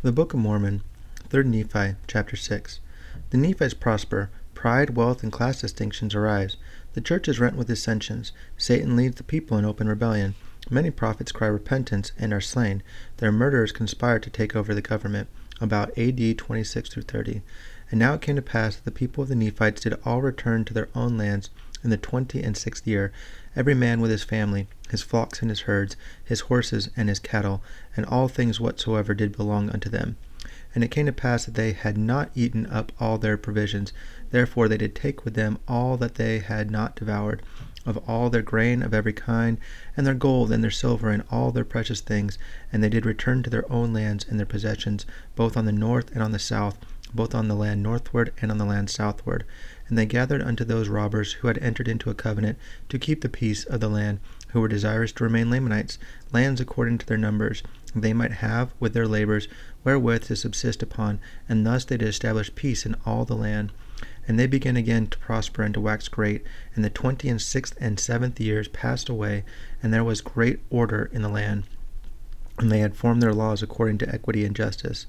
The Book of Mormon, 3 Nephi Chapter 6. The Nephites prosper. Pride, wealth, and class distinctions arise. The church is rent with dissensions. Satan leads the people in open rebellion. Many prophets cry repentance and are slain. Their murderers conspire to take over the government. About A.D. 26 through 30. And now it came to pass that the people of the Nephites did all return to their own lands in the 26th year, every man with his family, his flocks and his herds, his horses and his cattle, and all things whatsoever did belong unto them. And it came to pass that they had not eaten up all their provisions. Therefore they did take with them all that they had not devoured, of all their grain of every kind, and their gold and their silver, and all their precious things. And they did return to their own lands and their possessions, both on the north and on the south, both on the land northward and on the land southward. And they gathered unto those robbers who had entered into a covenant to keep the peace of the land, who were desirous to remain Lamanites, lands according to their numbers, they might have with their labors wherewith to subsist upon, and thus they did establish peace in all the land. And they began again to prosper and to wax great, and the 26th and 7th years passed away, and there was great order in the land. And they had formed their laws according to equity and justice.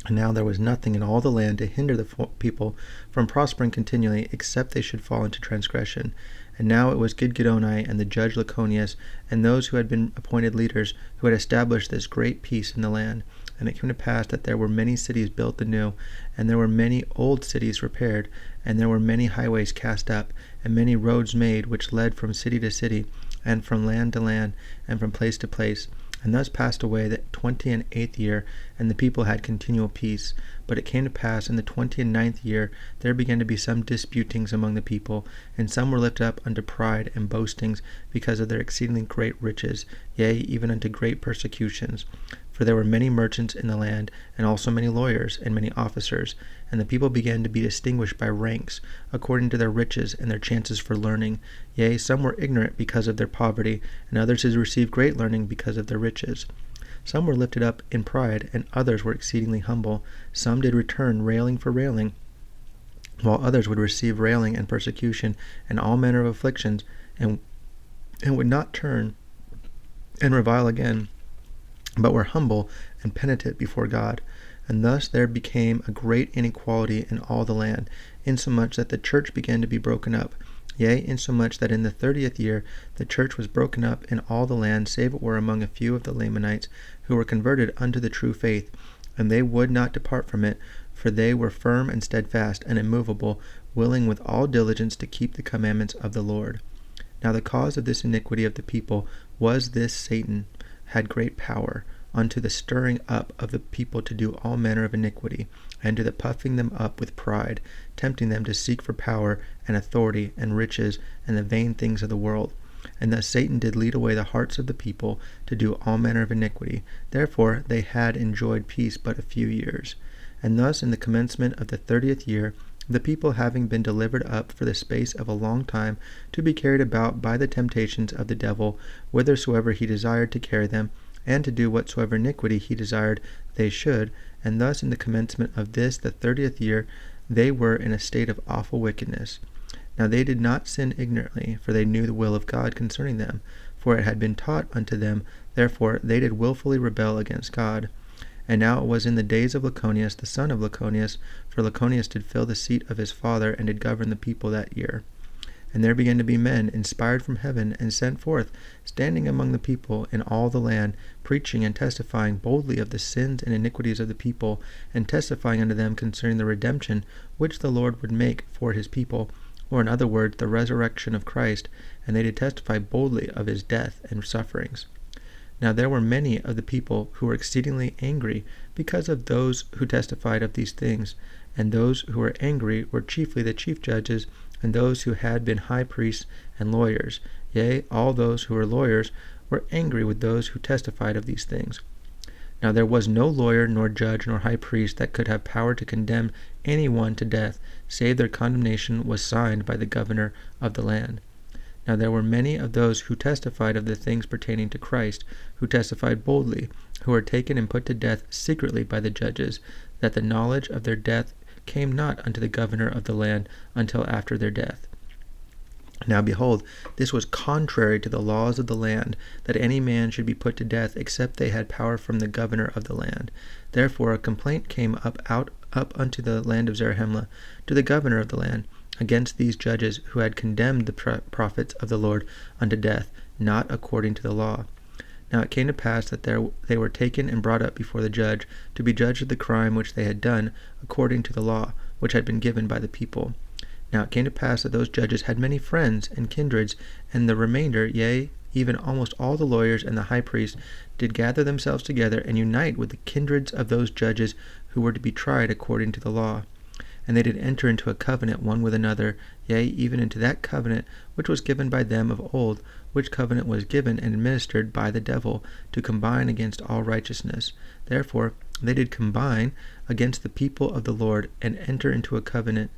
And now there was nothing in all the land to hinder the people from prospering continually, except they should fall into transgression. And now it was Gidgiddoni and the judge Laconius, and those who had been appointed leaders, who had established this great peace in the land. And it came to pass that there were many cities built anew, and there were many old cities repaired, and there were many highways cast up, and many roads made, which led from city to city, and from land to land, and from place to place. And thus passed away the 28th year, and the people had continual peace. But it came to pass in the 29th year there began to be some disputings among the people, and some were lifted up unto pride and boastings, because of their exceedingly great riches, yea, even unto great persecutions. For there were many merchants in the land, and also many lawyers, and many officers. And the people began to be distinguished by ranks, according to their riches and their chances for learning. Yea, some were ignorant because of their poverty, and others did receive great learning because of their riches. Some were lifted up in pride, and others were exceedingly humble. Some did return railing for railing, while others would receive railing and persecution, and all manner of afflictions, and would not turn and revile again, but were humble and penitent before God. And thus there became a great inequality in all the land, insomuch that the church began to be broken up. Yea, insomuch that in the 30th year the church was broken up in all the land, save it were among a few of the Lamanites, who were converted unto the true faith. And they would not depart from it, for they were firm and steadfast and immovable, willing with all diligence to keep the commandments of the Lord. Now the cause of this iniquity of the people was this: Satan had great power, unto the stirring up of the people to do all manner of iniquity, and to the puffing them up with pride, tempting them to seek for power and authority and riches and the vain things of the world. And thus Satan did lead away the hearts of the people to do all manner of iniquity. Therefore they had enjoyed peace but a few years. And thus in the commencement of the 30th year, the people having been delivered up for the space of a long time to be carried about by the temptations of the devil, whithersoever he desired to carry them, and to do whatsoever iniquity he desired they should, and thus in the commencement of this the 30th year they were in a state of awful wickedness. Now they did not sin ignorantly, for they knew the will of God concerning them, for it had been taught unto them, therefore they did wilfully rebel against God. And now it was in the days of Laconius, the son of Laconius, for Laconius did fill the seat of his father, and did govern the people that year. And there began to be men inspired from heaven, and sent forth, standing among the people in all the land, preaching and testifying boldly of the sins and iniquities of the people, and testifying unto them concerning the redemption which the Lord would make for his people, or in other words, the resurrection of Christ. And they did testify boldly of his death and sufferings. Now there were many of the people who were exceedingly angry because of those who testified of these things, and those who were angry were chiefly the chief judges, and those who had been high priests and lawyers. Yea, all those who were lawyers were angry with those who testified of these things. Now there was no lawyer, nor judge, nor high priest that could have power to condemn any one to death, save their condemnation was signed by the governor of the land. Now there were many of those who testified of the things pertaining to Christ, who testified boldly, who were taken and put to death secretly by the judges, that the knowledge of their death came not unto the governor of the land until after their death. Now behold, this was contrary to the laws of the land, that any man should be put to death, except they had power from the governor of the land. Therefore a complaint came up unto the land of Zarahemla, to the governor of the land, against these judges who had condemned the prophets of the Lord unto death, not according to the law. Now it came to pass that they were taken and brought up before the judge, to be judged of the crime which they had done, according to the law, which had been given by the people. Now it came to pass that those judges had many friends and kindreds, and the remainder, yea, even almost all the lawyers and the high priest, did gather themselves together and unite with the kindreds of those judges who were to be tried according to the law. And they did enter into a covenant one with another, yea, even into that covenant which was given by them of old, which covenant was given and administered by the devil, to combine against all righteousness. Therefore they did combine against the people of the Lord, and enter into a covenant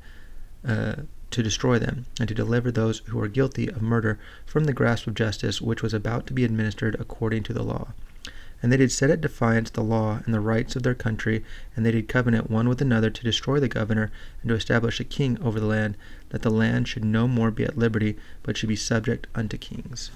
to destroy them, and to deliver those who were guilty of murder from the grasp of justice, which was about to be administered according to the law. And they did set at defiance the law and the rights of their country, and they did covenant one with another to destroy the governor, and to establish a king over the land, that the land should no more be at liberty, but should be subject unto kings.